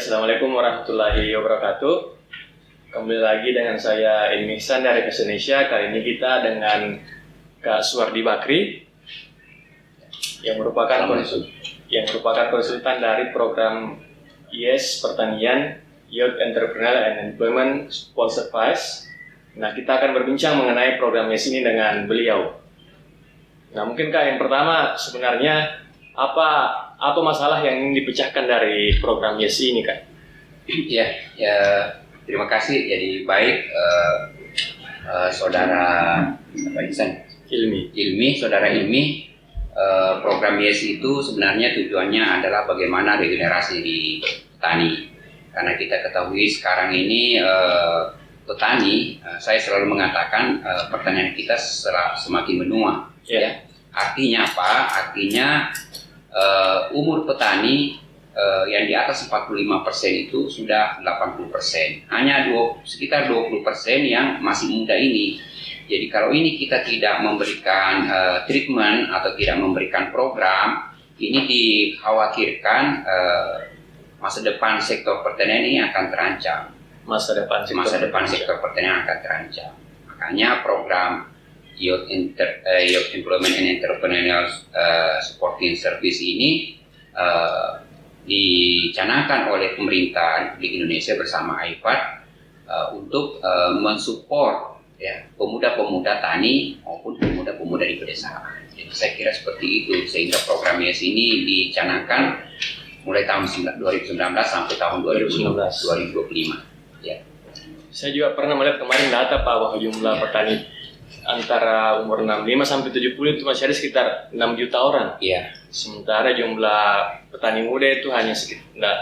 Assalamualaikum warahmatullahi wabarakatuh. Kembali lagi dengan saya Ilmi Ihsan dari Indonesia. Kali ini kita dengan Kak Suwardi Bakri yang merupakan konsultan dari program IES Pertanian Youth Entrepreneur and Employment Support Service. Nah, kita akan berbincang mengenai program IES ini dengan beliau. Nah, mungkin Kak, yang pertama sebenarnya apa masalah yang ingin dipecahkan dari program IES ini, Kak? Ya, terima kasih. Jadi baik, saudara saudara Ilmi, program IES itu sebenarnya tujuannya adalah bagaimana regenerasi di petani. Karena kita ketahui sekarang ini petani, saya selalu mengatakan pertanian kita semakin menua. Ya. Artinya apa? Artinya umur petani yang di atas 45% itu sudah 80%. Hanya sekitar 20% yang masih muda ini. Jadi kalau ini kita tidak memberikan treatment atau tidak memberikan program, ini dikhawatirkan masa depan sektor pertanian ini akan terancam. Masa depan sektor pertanian akan terancam. Makanya program Youth Employment and Entrepreneurial Supporting Service ini dicanangkan oleh pemerintah Republik Indonesia bersama IPAD untuk mensupport pemuda-pemuda tani maupun pemuda-pemuda di pedesaan. Jadi saya kira seperti itu, sehingga program IES ini dicanangkan mulai tahun 2019 sampai tahun 2025. Ya. Saya juga pernah melihat kemarin data Pak bahwa jumlah petani antara umur 65 sampai 70 itu masih ada sekitar 6 juta orang. Iya. Sementara jumlah petani muda itu hanya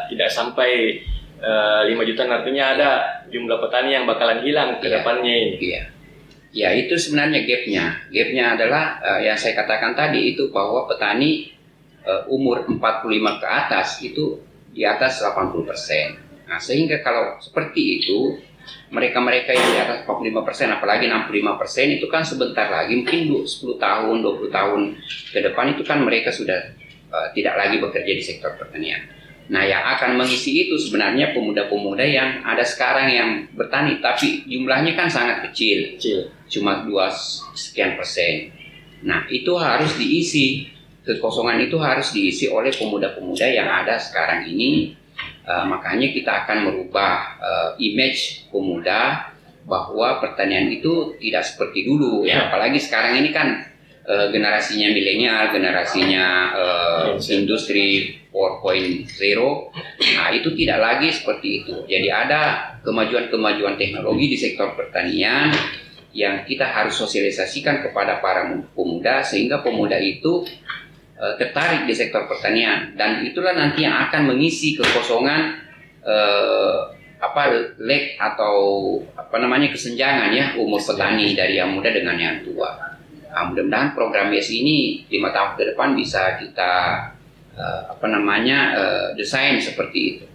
tidak sampai 5 juta. Artinya ada jumlah petani yang bakalan hilang ke depannya ini. Iya. Ya, itu sebenarnya gapnya. Gapnya adalah yang saya katakan tadi itu, bahwa petani umur 45 ke atas itu di atas 80%. Nah, sehingga kalau seperti itu, mereka-mereka yang di atas 45%, apalagi 65%, itu kan sebentar lagi, mungkin 10 tahun, 20 tahun ke depan itu kan mereka sudah tidak lagi bekerja di sektor pertanian. Nah, yang akan mengisi itu sebenarnya pemuda-pemuda yang ada sekarang yang bertani, tapi jumlahnya kan sangat kecil. Cuma 2 sekian persen. Nah, itu harus diisi, kekosongan itu harus diisi oleh pemuda-pemuda yang ada sekarang ini. Makanya kita akan merubah image pemuda bahwa pertanian itu tidak seperti dulu ya. Apalagi sekarang ini kan generasinya milenial, generasinya industri 4.0. Nah, itu tidak lagi seperti itu. Jadi ada kemajuan-kemajuan teknologi di sektor pertanian yang kita harus sosialisasikan kepada para pemuda, sehingga pemuda itu tertarik di sektor pertanian, dan itulah nanti yang akan mengisi kekosongan lag atau kesenjangan ya umur petani dari yang muda dengan yang tua. Nah, mudah-mudahan program IES ini 5 tahun ke depan bisa kita desain seperti itu.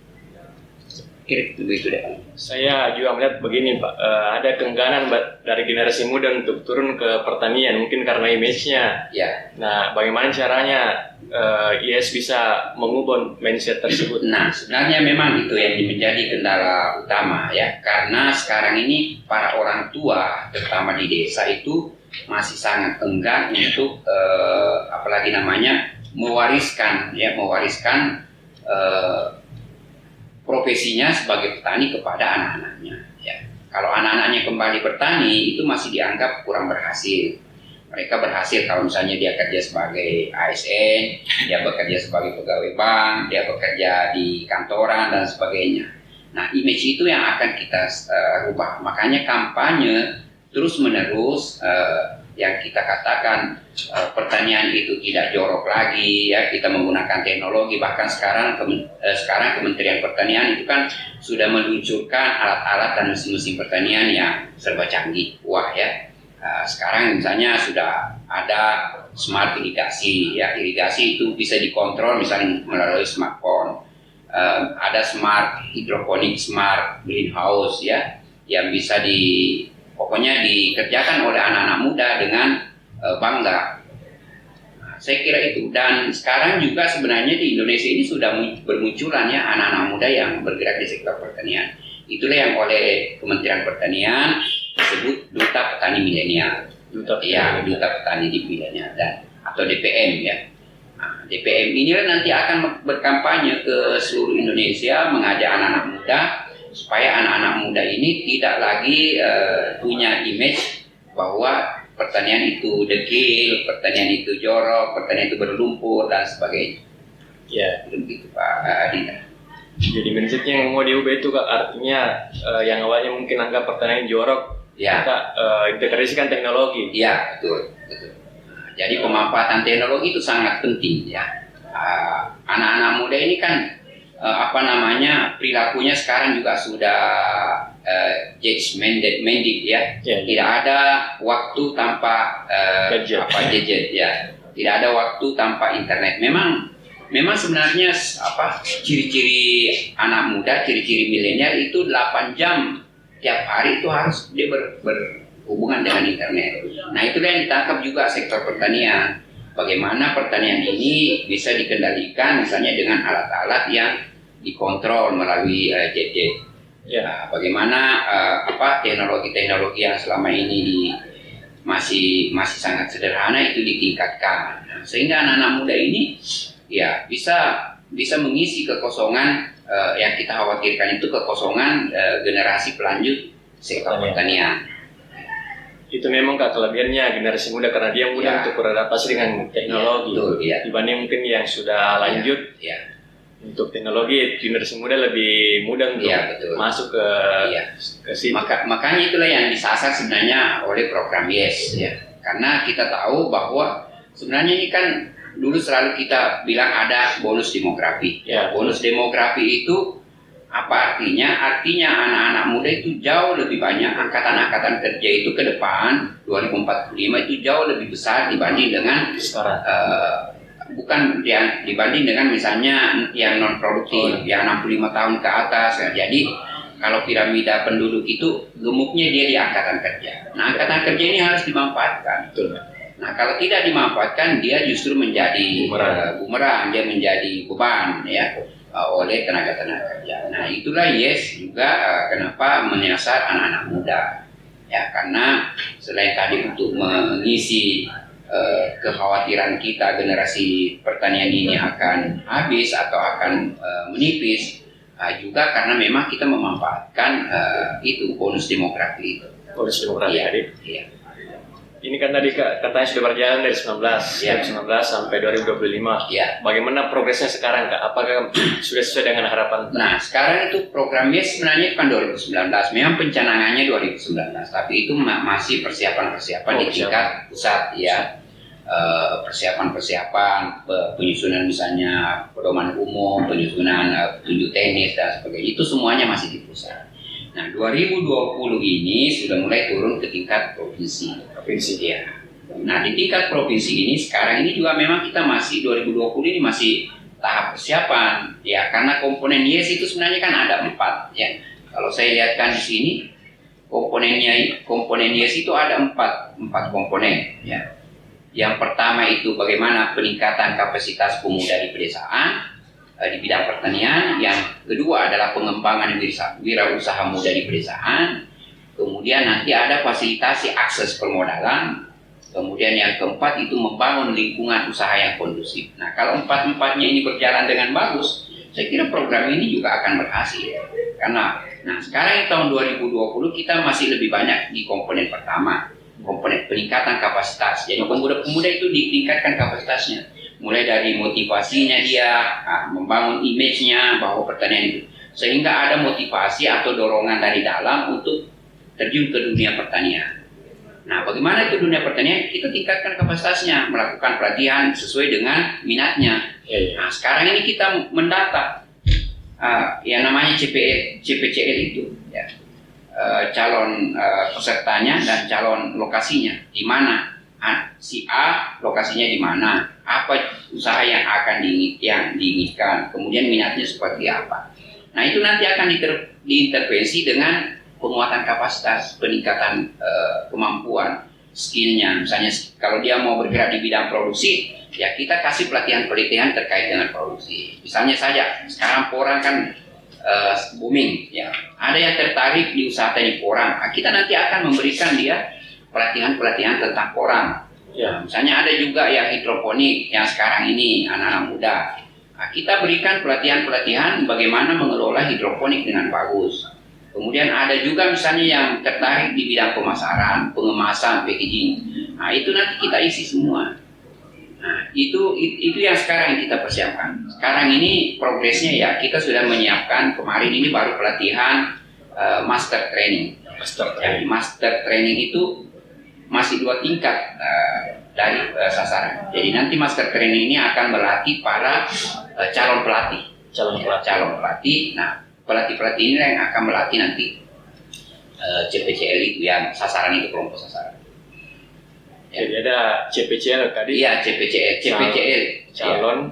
Kira begitu deh. Saya juga melihat begini Pak, ada keengganan dari generasi muda untuk turun ke pertanian, mungkin karena image-nya. Ya. Nah, bagaimana caranya IES bisa mengubah mindset tersebut? Nah, sebenarnya memang itu yang menjadi kendala utama ya, karena sekarang ini para orang tua, terutama di desa itu masih sangat enggan untuk mewariskan profesinya sebagai petani kepada anak-anaknya. Ya. Kalau anak-anaknya kembali bertani, itu masih dianggap kurang berhasil. Mereka berhasil kalau misalnya dia kerja sebagai ASN, dia bekerja sebagai pegawai bank, dia bekerja di kantoran dan sebagainya. Nah, image itu yang akan kita rubah. Makanya kampanye terus-menerus yang kita katakan pertanian itu tidak jorok lagi ya, kita menggunakan teknologi. Bahkan sekarang Kementerian Pertanian itu kan sudah meluncurkan alat-alat dan mesin-mesin pertanian yang serba canggih. Wah ya, sekarang misalnya sudah ada smart irigasi ya, irigasi itu bisa dikontrol misalnya melalui smartphone. Ada smart hidroponik, smart greenhouse ya, yang bisa pokoknya dikerjakan oleh anak-anak muda dengan bangga. Nah, saya kira itu. Dan sekarang juga sebenarnya di Indonesia ini sudah bermunculan ya anak-anak muda yang bergerak di sektor pertanian. Itulah yang oleh Kementerian Pertanian disebut Duta Petani Milenial. Duta Petani di Milenial dan atau DPM ya. Nah, DPM inilah nanti akan berkampanye ke seluruh Indonesia, mengajak anak-anak muda supaya anak-anak muda ini tidak lagi punya image bahwa pertanian itu dekil, pertanian itu jorok, pertanian itu berlumpur dan sebagainya. Ya, begitu Pak Dina. Jadi mindsetnya yang mau diubah itu Kak, artinya yang awalnya mungkin anggap pertanian jorok, ya. Kita integrasikan teknologi. Ya, betul. Jadi pemanfaatan teknologi itu sangat penting ya. Anak-anak muda ini kan perilakunya sekarang juga sudah mandate ya. Tidak ada waktu tanpa gadget ya. Tidak ada waktu tanpa internet. Memang sebenarnya ciri-ciri anak muda, ciri-ciri milenial itu 8 jam tiap hari itu harus dia berhubungan dengan internet. Nah, itulah yang ditangkap juga sektor pertanian. Bagaimana pertanian ini bisa dikendalikan misalnya dengan alat-alat yang dikontrol melalui gadget. Ya, bagaimana teknologi-teknologi yang selama ini masih sangat sederhana itu ditingkatkan. Nah, sehingga anak-anak muda ini ya bisa mengisi kekosongan yang kita khawatirkan itu kekosongan generasi pelanjut sektor pertanian. Itu memang Kak kelebihannya generasi muda karena dia mudah untuk beradaptasi dengan teknologi. Betul, dibanding mungkin yang sudah lanjut. Untuk teknologi generasi muda lebih mudah untuk masuk ke situ. Makanya itulah yang disasar sebenarnya oleh program YES ya. Karena kita tahu bahwa sebenarnya ini kan dulu selalu kita bilang ada bonus demografi. Bonus demografi itu apa artinya? Artinya anak-anak muda itu jauh lebih banyak, angkatan-angkatan kerja itu ke depan 2045 itu jauh lebih besar dibanding dengan sekarang. Bukan dibanding dengan misalnya yang non produktif, yang 65 tahun ke atas. Jadi kalau piramida penduduk itu gemuknya dia di angkatan kerja. Nah, angkatan kerja ini harus dimanfaatkan. Nah, kalau tidak dimanfaatkan dia justru menjadi bumerang, dia menjadi beban ya oleh tenaga-tenaga kerja. Nah, itulah YES juga kenapa menyasar anak-anak muda. Ya, karena selain tadi untuk mengisi kekhawatiran kita generasi pertanian ini akan habis atau akan menipis, juga karena memang kita memanfaatkan itu bonus demografi itu. Bonus demografi tadi. Iya. Ini kan tadi katanya sudah berjalan dari 2019 sampai 2025. Bagaimana progresnya sekarang Kak? Apakah sudah sesuai dengan harapan? Nah, sekarang itu programnya sebenarnya kan 2019. Memang pencanangannya 2019, tapi itu masih persiapan-persiapan di tingkat pusat ya. Persiapan penyusunan misalnya pedoman umum, penyusunan petunjuk teknis dan sebagainya itu semuanya masih di pusat. Nah, 2020 ini sudah mulai turun ke tingkat provinsi ya. Nah, di tingkat provinsi ini sekarang ini juga memang kita masih 2020 ini masih tahap persiapan ya, karena komponen YES itu sebenarnya kan ada 4 ya. Kalau saya lihatkan di sini komponen YES itu ada 4 komponen ya. Yang pertama itu bagaimana peningkatan kapasitas pemuda di pedesaan di bidang pertanian. Yang kedua adalah pengembangan wirausaha muda di pedesaan. Kemudian nanti ada fasilitasi akses permodalan. Kemudian yang keempat itu membangun lingkungan usaha yang kondusif. Nah, kalau empat-empatnya ini berjalan dengan bagus, saya kira program ini juga akan berhasil. Karena sekarang tahun 2020 kita masih lebih banyak di komponen pertama, komponen peningkatan kapasitas. Jadi pemuda-pemuda itu ditingkatkan kapasitasnya, mulai dari motivasinya dia, membangun image-nya bahwa pertanian itu, sehingga ada motivasi atau dorongan dari dalam untuk terjun ke dunia pertanian. Nah, bagaimana itu dunia pertanian? Kita tingkatkan kapasitasnya, melakukan pelatihan sesuai dengan minatnya. Nah, sekarang ini kita mendata yang namanya CPCL itu ya. Calon pesertanya dan calon lokasinya di mana, si A lokasinya di mana, apa usaha yang akan diinginkan, kemudian minatnya seperti apa. Nah, itu nanti akan diintervensi dengan penguatan kapasitas, peningkatan kemampuan. skillnya. Misalnya kalau dia mau bergerak di bidang produksi, ya kita kasih pelatihan-pelatihan terkait dengan produksi. Misalnya saja sekarang porang kan booming, ya. Ada yang tertarik di usaha teknik porang. Nah, kita nanti akan memberikan dia pelatihan-pelatihan tentang porang. Ya. Misalnya ada juga yang hidroponik yang sekarang ini anak-anak muda. Nah, kita berikan pelatihan-pelatihan bagaimana mengelola hidroponik dengan bagus. Kemudian ada juga misalnya yang tertarik di bidang pemasaran, pengemasan, packaging. Nah, itu nanti kita isi semua. Nah, itu yang sekarang yang kita persiapkan. Sekarang ini progresnya ya kita sudah menyiapkan, kemarin ini baru pelatihan master training. Master training itu masih 2 tingkat dari sasaran. Jadi nanti master training ini akan melatih para calon pelatih. Calon pelatih. Nah, pelatih-pelatih ini yang akan melatih nanti CPCL itu yang sasaran itu kelompok sasaran. Ya. Jadi ada CPCL tadi. Iya, CPCL calon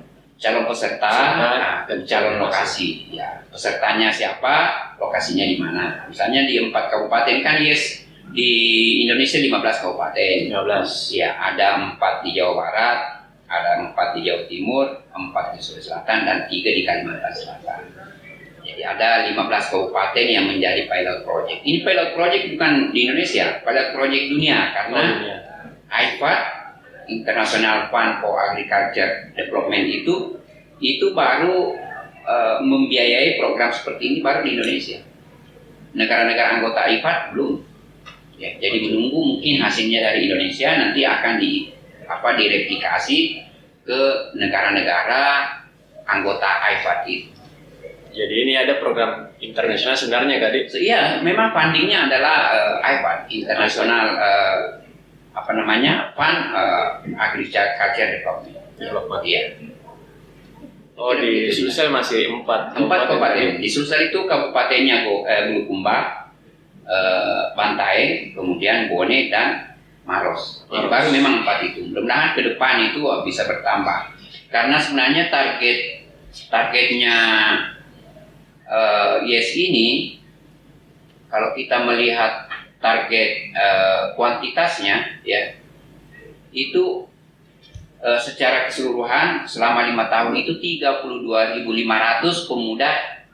peserta dan calon lokasi. Ya, pesertanya siapa, lokasinya di mana. Misalnya di 4 kabupaten kan di Indonesia 15 kabupaten. 15. Ya, ada 4 di Jawa Barat, ada 4 di Jawa Timur, 4 di Sulawesi Selatan, dan 3 di Kalimantan Selatan. Jadi ada 15 kabupaten yang menjadi pilot project. Ini pilot project bukan di Indonesia, pilot project dunia karena IFAD, International Fund for Agriculture Development itu baru membiayai program seperti ini baru di Indonesia. Negara-negara anggota IFAD belum. Ya, jadi menunggu mungkin hasilnya dari Indonesia nanti akan direplikasi ke negara-negara anggota IFAD itu. Jadi ini ada program internasional sebenarnya Kak Dik? Iya, memang fundingnya adalah IFAD, International Fund Agriculture Development. Iya. Oh, di Sulsel masih 4 kabupaten. Di Sulsel itu kabupatennya Bulukumba, Bantaeng, kemudian Bone dan Maros. Jadi baru memang 4 itu. Mudah-mudahan ke depan itu bisa bertambah. Karena sebenarnya targetnya YES ini, kalau kita melihat target kuantitasnya, ya itu secara keseluruhan selama 5 tahun itu 32.500 pemuda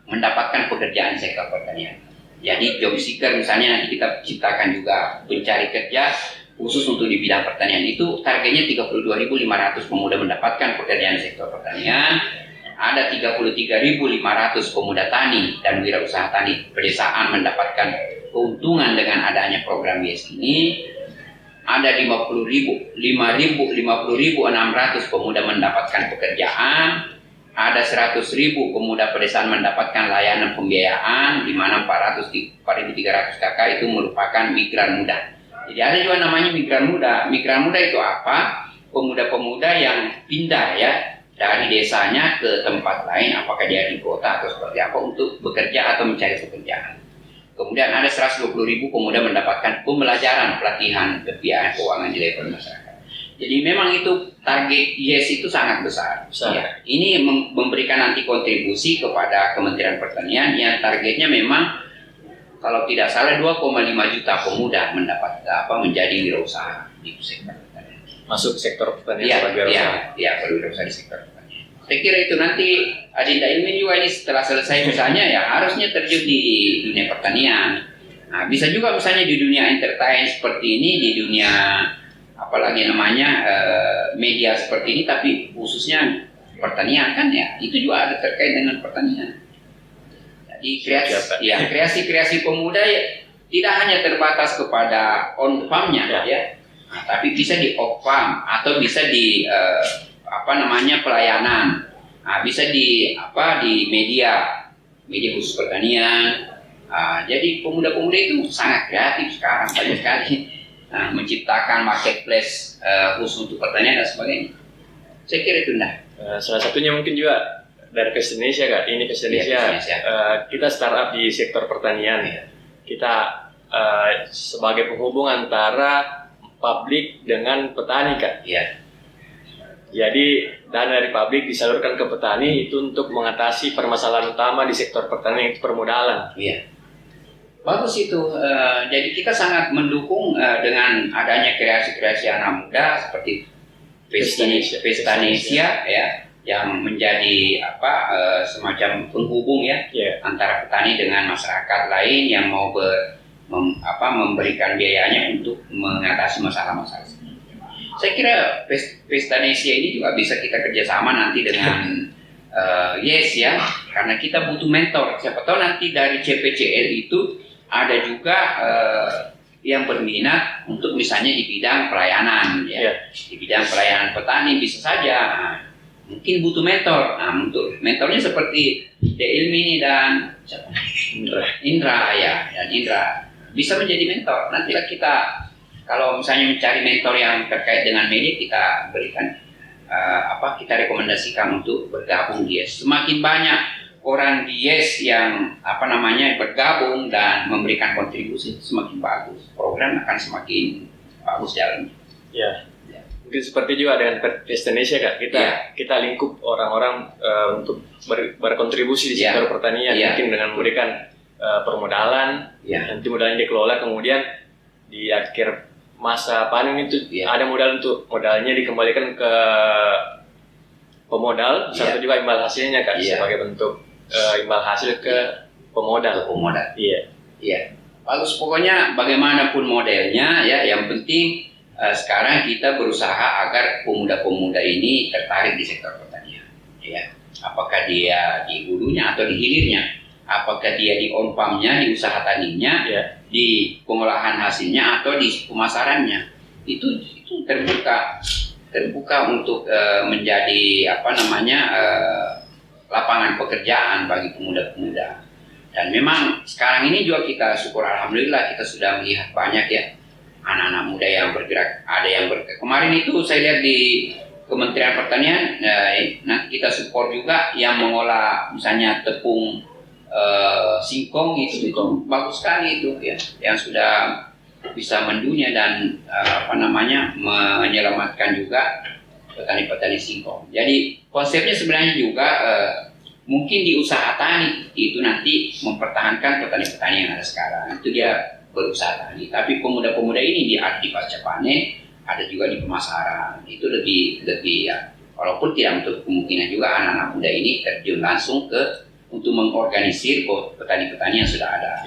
mendapatkan pekerjaan di sektor pertanian. Jadi job seeker misalnya nanti kita ciptakan juga pencari kerja khusus untuk di bidang pertanian, itu targetnya 32.500 pemuda mendapatkan pekerjaan di sektor pertanian. Ada 33.500 pemuda tani dan wirausaha tani pedesaan mendapatkan keuntungan dengan adanya program YES ini. Ada 50.600 pemuda mendapatkan pekerjaan. Ada 100.000 pemuda pedesaan mendapatkan layanan pembiayaan, di mana 4.300 kakak itu merupakan migran muda. Jadi ada juga namanya migran muda. Migran muda itu apa? Pemuda-pemuda yang pindah ya dari desanya ke tempat lain, apakah dia di kota atau seperti apa, untuk bekerja atau mencari pekerjaan. Kemudian ada 120.000 pemuda mendapatkan pembelajaran pelatihan kebiayaan keuangan di level masyarakat. Jadi memang itu target YES itu sangat besar. Ya. Ini memberikan nanti kontribusi kepada Kementerian Pertanian yang targetnya memang kalau tidak salah 2,5 juta pemuda menjadi wirausaha di sektor pertanian. Masuk sektor pertanian sebagai wirausaha. Iya, berwirausaha di sektor pertanian. Saya kira itu nanti Adinda Ilmin juga ini setelah selesai misalnya ya harusnya terjun di dunia pertanian. Nah, bisa juga misalnya di dunia entertain seperti ini, di dunia apalagi namanya media seperti ini, tapi khususnya pertanian kan ya, itu juga ada terkait dengan pertanian. Jadi kreasi-kreasi pemuda ya, tidak hanya terbatas kepada on farm-nya ya. Nah, tapi bisa di off farm atau bisa di pelayanan. Nah, bisa di media khusus pertanian. Nah, jadi pemuda-pemuda itu sangat kreatif sekarang banyak sekali. Nah, menciptakan marketplace khusus untuk pertanian dan sebagainya. Saya kira itu salah satunya mungkin juga dari Kes Indonesia Kak. Ini Kes Indonesia. Kita startup di sektor pertanian. Kita sebagai penghubung antara publik dengan petani Kak. Jadi dana dari publik disalurkan ke petani itu untuk mengatasi permasalahan utama di sektor pertanian, itu permodalan. Bagus itu. Jadi kita sangat mendukung dengan adanya kreasi-kreasi anak muda seperti Pestanesia ya, yang menjadi semacam penghubung ya antara petani dengan masyarakat lain yang mau memberikan biayanya untuk mengatasi masalah-masalah. Saya kira Pestanesia ini juga bisa kita kerjasama nanti dengan Yes ya, karena kita butuh mentor. Siapa tahu nanti dari CPCL itu ada juga yang berminat untuk misalnya di bidang pelayanan ya. Di bidang pelayanan petani bisa saja. Mungkin butuh mentor. Nah, untuk mentornya seperti De Ilmi dan Indra ya, dan Indra bisa menjadi mentor. Nantilah kita kalau misalnya mencari mentor yang terkait dengan media, kita berikan kita rekomendasikan untuk bergabung di YES. Semakin banyak orang di YES yang bergabung dan memberikan kontribusi, semakin bagus. Program akan semakin bagus jalannya. Ya. Mungkin seperti juga dengan Pestanesia Kak, kita lingkup orang-orang untuk berkontribusi di sektor pertanian, mungkin dengan memberikan permodalan, nanti modalnya dikelola, kemudian di akhir masa panen itu ada modalnya dikembalikan ke pemodal, satu juga imbal hasilnya Kak, sebagai bentuk imbal hasil ke pemodal. Iya. Bagus, pokoknya bagaimanapun modelnya ya, yang penting sekarang kita berusaha agar pemuda-pemuda ini tertarik di sektor pertanian. Ya, apakah dia di hulunya atau di hilirnya, apakah dia di on farm-nya, di usaha taninya, di pengolahan hasilnya atau di pemasarannya, itu terbuka untuk menjadi lapangan pekerjaan bagi pemuda-pemuda. Dan memang sekarang ini juga kita syukur alhamdulillah kita sudah melihat banyak ya anak-anak muda yang bergerak. Ada yang kemarin itu saya lihat di Kementerian Pertanian, nanti kita support juga yang mengolah misalnya tepung singkong itu bagus sekali itu ya, yang sudah bisa mendunia dan menyelamatkan juga petani-petani singkong. Jadi konsepnya sebenarnya juga mungkin di usaha tani itu nanti mempertahankan petani-petani yang ada sekarang, itu dia berusaha tani. Tapi pemuda-pemuda ini di pasca panen, ada juga di pemasaran. Itu lebih ya, walaupun tidak untuk kemungkinan juga anak-anak muda ini terjun langsung untuk mengorganisir petani-petani yang sudah ada.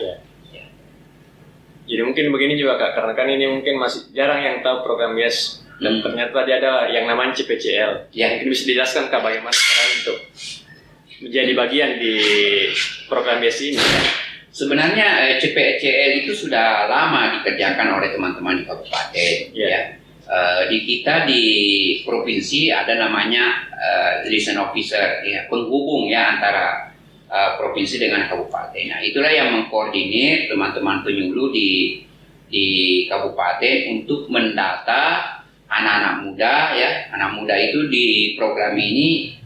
Jadi mungkin begini juga Kak, karena kan ini mungkin masih jarang yang tahu program YES, dan ternyata dia ada yang namanya CPCL. Mungkin bisa dijelaskan Kak bagaimana caranya untuk menjadi bagian di program YES ini? Sebenarnya CPCL itu sudah lama dikerjakan oleh teman-teman di kabupaten. Di kita di provinsi ada namanya liaison officer, penghubung ya antara provinsi dengan kabupaten. Nah, itulah yang mengkoordinir teman-teman penyuluh di kabupaten untuk mendata anak-anak muda ya. Anak muda itu di program ini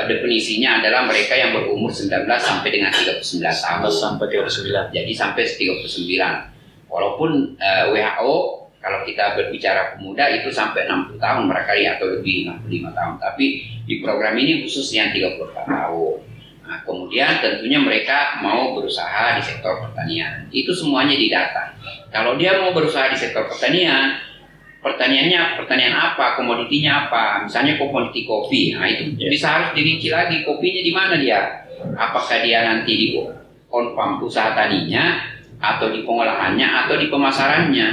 definisinya adalah mereka yang berumur 19 sampai dengan 39 tahun. Sampai 39. Jadi sampai 39. Walaupun WHO kalau kita berbicara pemuda itu sampai 60 tahun barangkali atau lebih 65 tahun. Tapi di program ini khusus yang 34 tahun. Nah, kemudian tentunya mereka mau berusaha di sektor pertanian. Itu semuanya didata. Kalau dia mau berusaha di sektor pertanian, pertanian apa, komoditinya apa, misalnya komoditi kopi. Nah, itu bisa harus dirinci lagi kopinya di mana dia. Apakah dia nanti di on farm usaha taninya, atau di pengolahannya, atau di pemasarannya.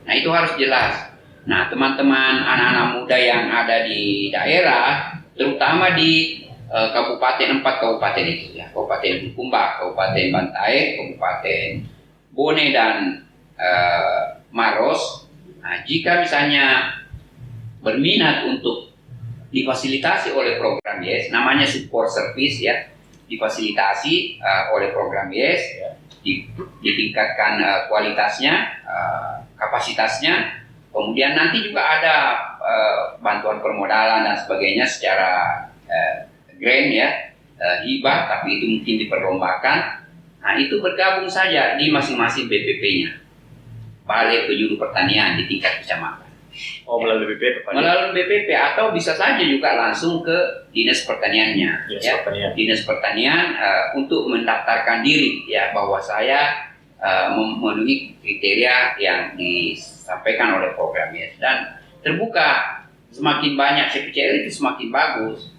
Nah, itu harus jelas. Nah, teman-teman anak-anak muda yang ada di daerah, terutama di empat kabupaten itu ya, Kabupaten Bulukumba, Kabupaten Bantaeng, Kabupaten Bone dan Maros. Nah, jika misalnya berminat untuk difasilitasi oleh program YES, namanya support service ya, difasilitasi oleh program YES, ditingkatkan kualitasnya, kapasitasnya, kemudian nanti juga ada bantuan permodalan dan sebagainya secara grant ya, hibah, tapi itu mungkin diperlombakan. Nah, itu bergabung saja di masing-masing BPP-nya, Balai Penyuluh Pertanian di tingkat kecamatan. Melalui BPP? Melalui BPP, atau bisa saja juga langsung ke Dinas Pertaniannya. Pertanian. Dinas Pertanian untuk mendaftarkan diri ya, bahwa saya memenuhi kriteria yang disampaikan oleh program YES dan terbuka. Semakin banyak CPCL itu semakin bagus.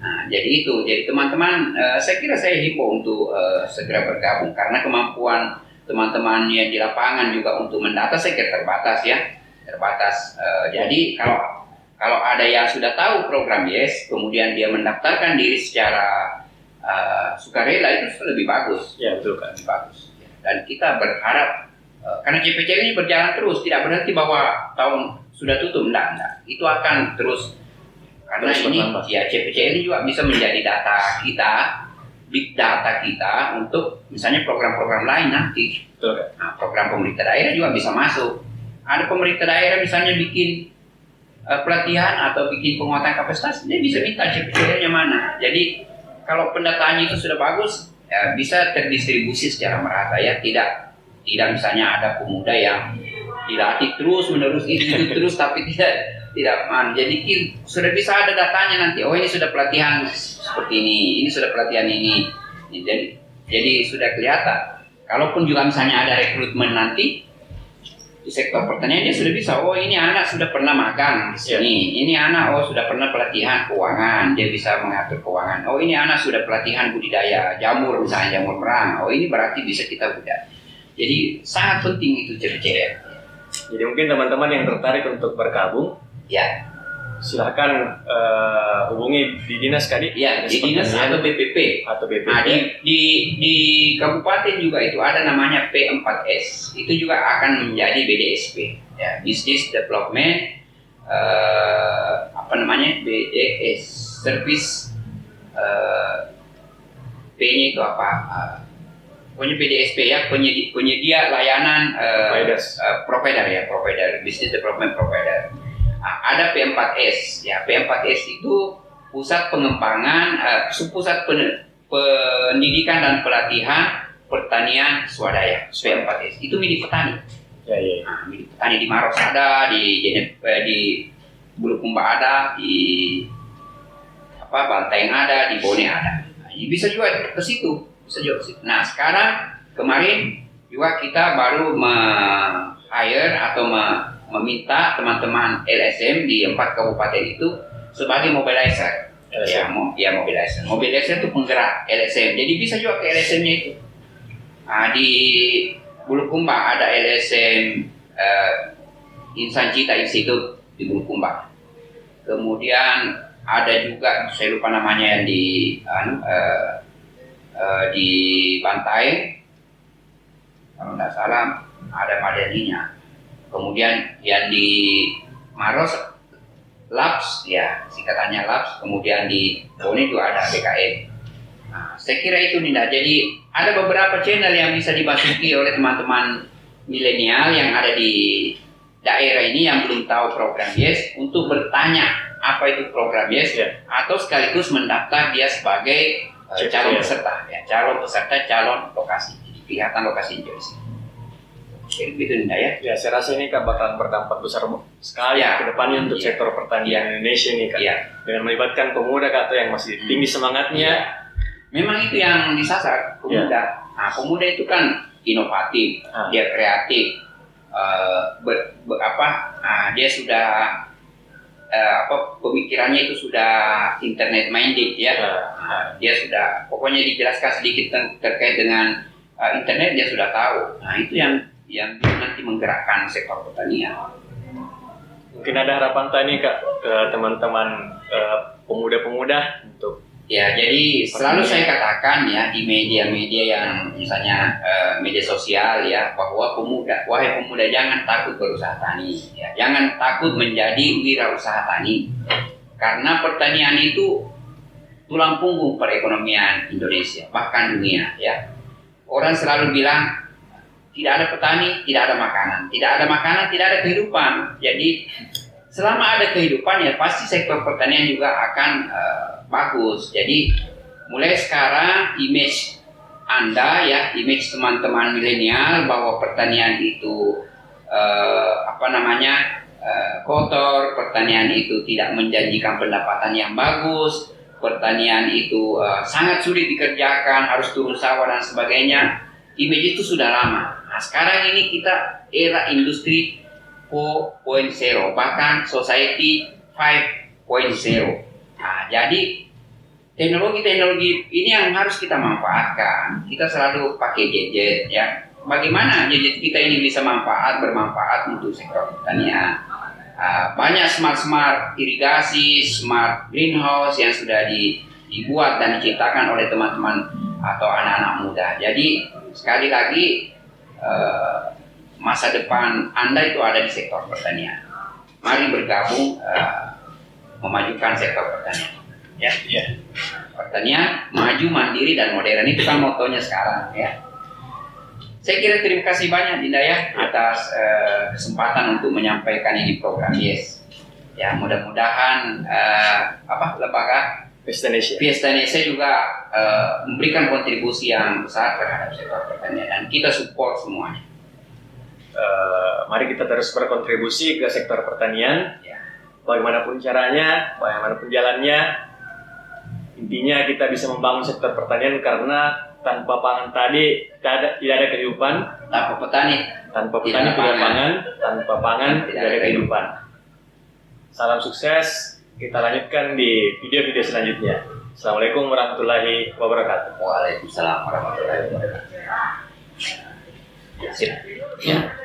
Nah, jadi teman-teman, saya kira saya himbau untuk segera bergabung karena kemampuan teman-teman yang di lapangan juga untuk mendata saya kira terbatas ya, terbatas. Jadi kalau ada yang sudah tahu program YES, kemudian dia mendaftarkan diri secara sukarela itu lebih bagus. Ya betul kan. Lebih bagus. Dan kita berharap karena CPCL ini berjalan terus, tidak berhenti bahwa tahun sudah tutup, enggak. Itu akan terus. Karena terus ini bertambah. ya CPCL ini juga bisa menjadi data kita, big data kita untuk misalnya program-program lain nanti. Betul kan. Nah, program pemerintah daerah juga bisa masuk. Ada pemerintah daerah misalnya bikin pelatihan atau bikin penguatan kapasitas, dia bisa minta CPCL-nya mana. Jadi kalau pendataannya itu sudah bagus, ya bisa terdistribusi secara merata ya. Tidak misalnya ada pemuda yang dilatih terus menerus itu terus tapi tidak jadi sudah bisa ada datanya nanti. Oh ini sudah pelatihan seperti ini sudah pelatihan ini. Jadi sudah kelihatan. Kalaupun juga misalnya ada rekrutmen nanti di sektor pertanian, dia sudah bisa. Oh ini anak sudah pernah magang di sini. Ini anak sudah pernah pelatihan keuangan, dia bisa mengatur keuangan. Oh ini anak sudah pelatihan budidaya jamur misalnya jamur merang. Oh ini berarti bisa kita budidaya. Jadi sangat penting itu CPCL. Jadi mungkin teman-teman yang tertarik untuk bergabung, ya silahkan hubungi di dinas kali. Ya di dinas atau BPP. Atau BPP. Nah, di kabupaten juga itu ada namanya P4S. Itu juga akan menjadi BDSP. Ya, Business Development BDS Service. P-nya itu apa? Pokoknya BDSP ya, penyedia layanan provider, Business Development Provider. Nah, ada P4S, ya P4S itu pusat pengembangan, pusat pendidikan dan pelatihan pertanian swadaya, P4S. Itu milik petani. Ya. Nah, milik petani di Maros ada, di Bulukumba ada, di Bantaeng ada, di Bone ada. Nah, bisa juga ke situ. Nah sekarang kemarin juga kita baru hire atau meminta teman-teman LSM di 4 kabupaten itu sebagai mobilizer. Mobilizer. Mobilizer itu penggerak LSM. Jadi bisa juga ke LSM-nya itu. Nah, di Bulukumba ada LSM Insan Cita Institute di Bulukumba. Kemudian ada juga saya lupa namanya yang di Bantaeng, kalau tidak salah ada Madaninya. Kemudian yang di Maros Labs, ya singkatannya Labs. Kemudian di Bone juga ada BKM. Nah, saya kira itu Ninda. Jadi ada beberapa channel yang bisa dimasuki oleh teman-teman milenial yang ada di daerah ini yang belum tahu program YES untuk bertanya apa itu program YES atau sekaligus mendaftar dia sebagai calon peserta, calon lokasi, kelihatan lokasi Indonesia. Jadi itu Ninda ya. Ya, saya rasa ini Kak bakalan berdampak besar sekali ke depannya untuk sektor pertanian Indonesia ini Kak. Dengan melibatkan pemuda Kak atau yang masih tinggi semangatnya. Memang itu yang disasar pemuda. Nah, pemuda itu kan inovatif, dia kreatif, dia sudah pemikirannya itu sudah internet minded ya. Dia sudah pokoknya dijelaskan sedikit terkait dengan internet dia sudah tahu. Nah itu yang nanti menggerakkan sektor pertanian. Mungkin ada harapan tadi Kak ke teman-teman pemuda-pemuda untuk jadi selalu saya katakan ya di media-media yang misalnya media sosial ya bahwa wahai pemuda jangan takut berusaha tani ya. Jangan takut menjadi wirausaha tani karena pertanian itu tulang punggung perekonomian Indonesia bahkan dunia ya. Orang selalu bilang tidak ada petani tidak ada makanan, tidak ada kehidupan. Jadi selama ada kehidupan ya pasti sektor pertanian juga akan bagus. Jadi mulai sekarang image Anda ya, image teman-teman milenial bahwa pertanian itu kotor, pertanian itu tidak menjanjikan pendapatan yang bagus, pertanian itu sangat sulit dikerjakan, harus turun sawah dan sebagainya. image itu sudah lama. Nah, sekarang ini kita era industri 4.0, bahkan society 5.0. Nah, jadi teknologi ini yang harus kita manfaatkan. Kita selalu pakai gadget, ya. Bagaimana gadget kita ini bisa bermanfaat untuk sektor pertanian? Banyak smart irigasi, smart greenhouse yang sudah dibuat dan diciptakan oleh teman-teman atau anak-anak muda. Jadi sekali lagi masa depan Anda itu ada di sektor pertanian. Mari bergabung memajukan sektor pertanian. Ya. Pertanian maju, mandiri dan modern, itu kan motonya sekarang, ya. Saya kira terima kasih banyak Dinda ya atas kesempatan untuk menyampaikan ini program Yes. Ya, mudah-mudahan lembaga Fiesta Indonesia juga memberikan kontribusi yang besar terhadap sektor pertanian dan kita support semuanya. Mari kita terus berkontribusi ke sektor pertanian. Ya. Bagaimanapun caranya, bagaimanapun jalannya, intinya kita bisa membangun sektor pertanian karena tanpa pangan tadi tidak ada kehidupan. Tanpa petani tidak ada pangan. Tanpa pangan tidak ada kehidupan. Salam sukses. Kita lanjutkan di video-video selanjutnya. Assalamualaikum warahmatullahi wabarakatuh. Waalaikumsalam warahmatullahi wabarakatuh. Sip. Ya.